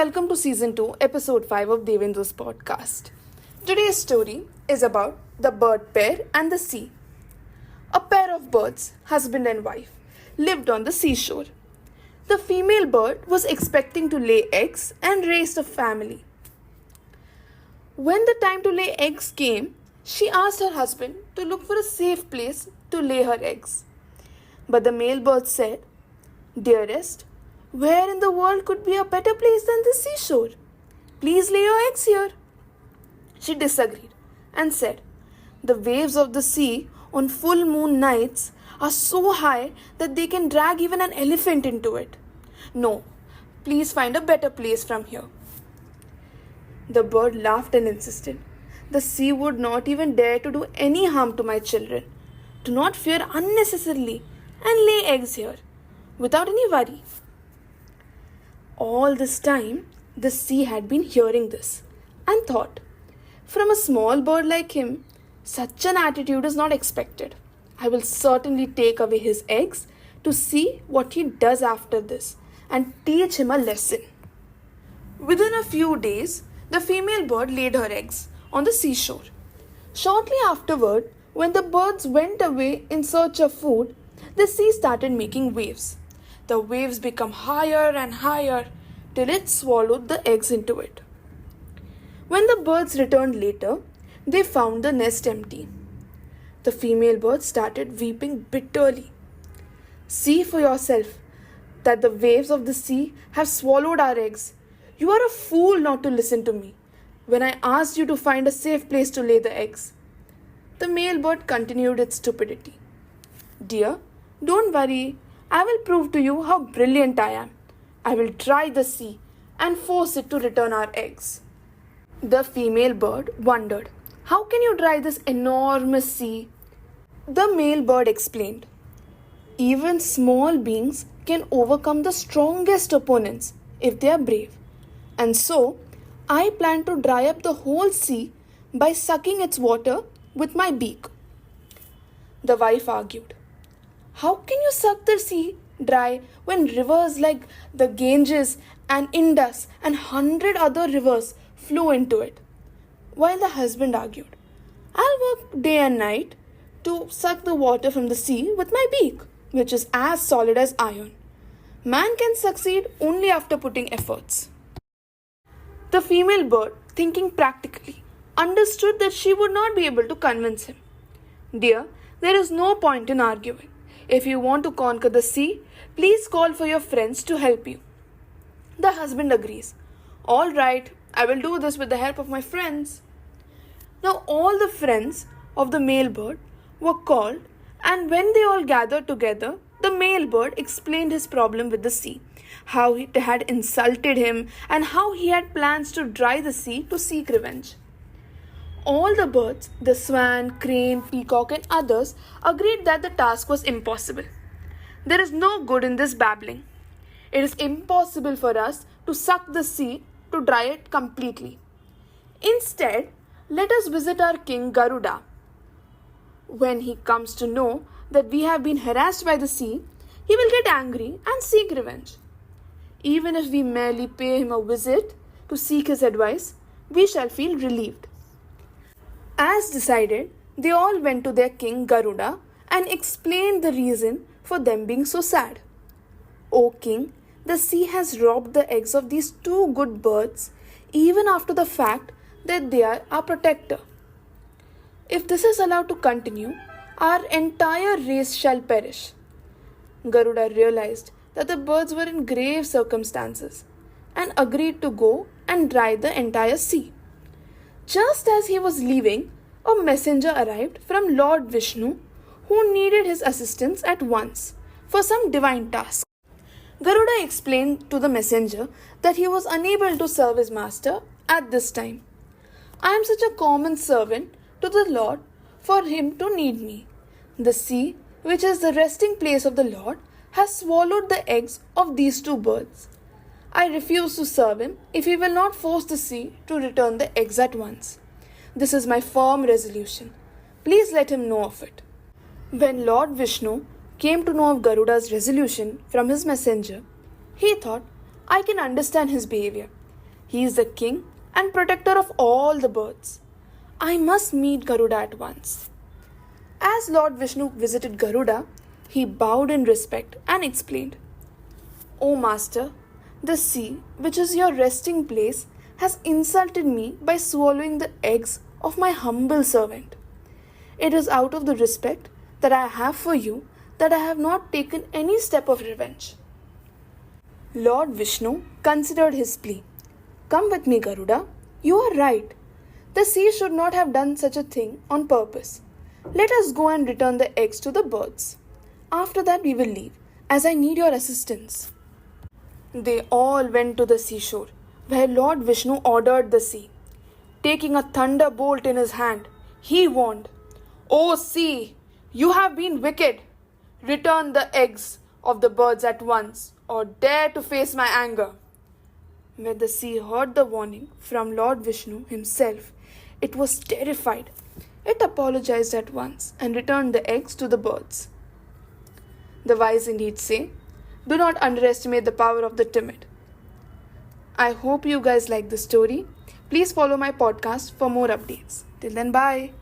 welcome to Season 2, Episode 5 of Devendu's podcast. Today's story is about the bird pair and the sea. A pair of birds, husband and wife, lived on the seashore. The female bird was expecting to lay eggs and raise a family. When the time to lay eggs came, she asked her husband to look for a safe place to lay her eggs. But the male bird said, "Dearest, where in the world could be a better place than the seashore? Please lay your eggs here." She disagreed and said, "The waves of the sea on full moon nights are so high that they can drag even an elephant into it. No, please find a better place from here." The bird laughed and insisted, "The sea would not even dare to do any harm to my children. Do not fear unnecessarily and lay eggs here without any worry." All this time, the sea had been hearing this and thought, from a small bird like him, such an attitude is not expected. I will certainly take away his eggs to see what he does after this and teach him a lesson. Within a few days, the female bird laid her eggs on the seashore. Shortly afterward, when the birds went away in search of food, the sea started making waves. The waves became higher and higher till it swallowed the eggs into it. When the birds returned later, they found the nest empty. The female bird started weeping bitterly. "See for yourself that the waves of the sea have swallowed our eggs. You are a fool not to listen to me when I asked you to find a safe place to lay the eggs." The male bird continued its stupidity. "Dear, don't worry. I will prove to you how brilliant I am. I will dry the sea and force it to return our eggs." The female bird wondered, "How can you dry this enormous sea?" The male bird explained, "Even small beings can overcome the strongest opponents if they are brave. And so, I plan to dry up the whole sea by sucking its water with my beak." The wife argued, "How can you suck the sea dry when rivers like the Ganges and Indus and 100 other rivers flow into it?" While the husband argued, "I'll work day and night to suck the water from the sea with my beak, which is as solid as iron. Man can succeed only after putting efforts." The female bird, thinking practically, understood that she would not be able to convince him. "Dear, there is no point in arguing. If you want to conquer the sea, please call for your friends to help you." The husband agrees. "All right, I will do this with the help of my friends." Now all the friends of the male bird were called, and when they all gathered together, the male bird explained his problem with the sea, how it had insulted him, and how he had plans to dry the sea to seek revenge. All the birds, the swan, crane, peacock and others agreed that the task was impossible. "There is no good in this babbling. It is impossible for us to suck the sea to dry it completely. Instead, let us visit our king Garuda. When he comes to know that we have been harassed by the sea, he will get angry and seek revenge. Even if we merely pay him a visit to seek his advice, we shall feel relieved." As decided, they all went to their king Garuda and explained the reason for them being so sad. "O king, the sea has robbed the eggs of these two good birds even after the fact that they are our protector. If this is allowed to continue, our entire race shall perish." Garuda realized that the birds were in grave circumstances and agreed to go and dry the entire sea. Just as he was leaving, a messenger arrived from Lord Vishnu, who needed his assistance at once for some divine task. Garuda explained to the messenger that he was unable to serve his master at this time. "I am such a common servant to the Lord for him to need me. The sea, which is the resting place of the Lord, has swallowed the eggs of these two birds. I refuse to serve him if he will not force the sea to return the eggs at once. This is my firm resolution. Please let him know of it." When Lord Vishnu came to know of Garuda's resolution from his messenger, he thought, "I can understand his behavior. He is the king and protector of all the birds. I must meet Garuda at once. As Lord Vishnu visited Garuda, he bowed in respect and explained, O Master, the sea, which is your resting place, has insulted me by swallowing the eggs of my humble servant. It is out of the respect that I have for you that I have not taken any step of revenge. Lord Vishnu considered his plea. Come with me, Garuda. You are right. The sea should not have done such a thing on purpose. Let us go and return the eggs to the birds. After that we will leave, as I need your assistance. They all went to the seashore, where Lord Vishnu ordered the sea. Taking a thunderbolt in his hand, he warned, O sea, you have been wicked. Return the eggs of the birds at once, or dare to face my anger. When the sea heard the warning from Lord Vishnu himself, it was terrified. It apologized at once and returned the eggs to the birds. The wise indeed say, do not underestimate the power of the timid. I hope you guys like the story. Please follow my podcast for more updates. Till then, bye.